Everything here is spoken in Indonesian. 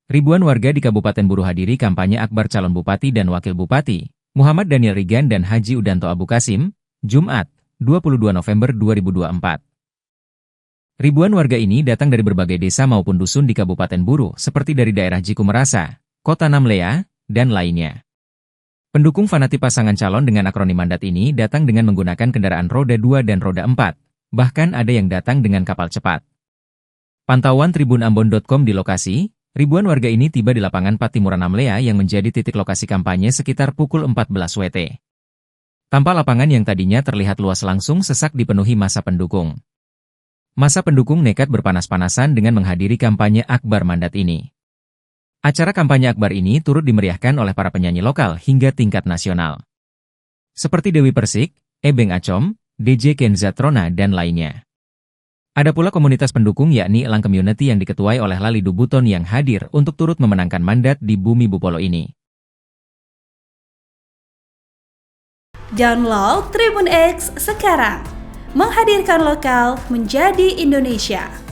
Ribuan warga di Kabupaten Buru hadiri kampanye akbar calon bupati dan wakil bupati, Muhammad Daniel Rigan dan Haji Udanto Abu Kasim, Jumat, 22 November 2024. Ribuan warga ini datang dari berbagai desa maupun dusun di Kabupaten Buru, seperti dari daerah Jikumerasa, Kota Namlea, dan lainnya. Pendukung fanatik pasangan calon dengan akronim mandat ini datang dengan menggunakan kendaraan roda 2 dan roda 4, bahkan ada yang datang dengan kapal cepat. Pantauan tribunambon.com di lokasi, ribuan warga ini tiba di lapangan Patimuran Namlea yang menjadi titik lokasi kampanye sekitar pukul 14 WT. Tanpa lapangan yang tadinya terlihat luas langsung sesak dipenuhi massa pendukung. Massa pendukung nekat berpanas-panasan dengan menghadiri kampanye akbar mandat ini. Acara kampanye akbar ini turut dimeriahkan oleh para penyanyi lokal hingga tingkat nasional. Seperti Dewi Persik, Ebeng Acom, DJ Kenza Trona, dan lainnya. Ada pula komunitas pendukung yakni Elang Community yang diketuai oleh Lalidu Buton yang hadir untuk turut memenangkan mandat di Bumi Bupolo ini. Download Tribun X sekarang, menghadirkan lokal menjadi Indonesia.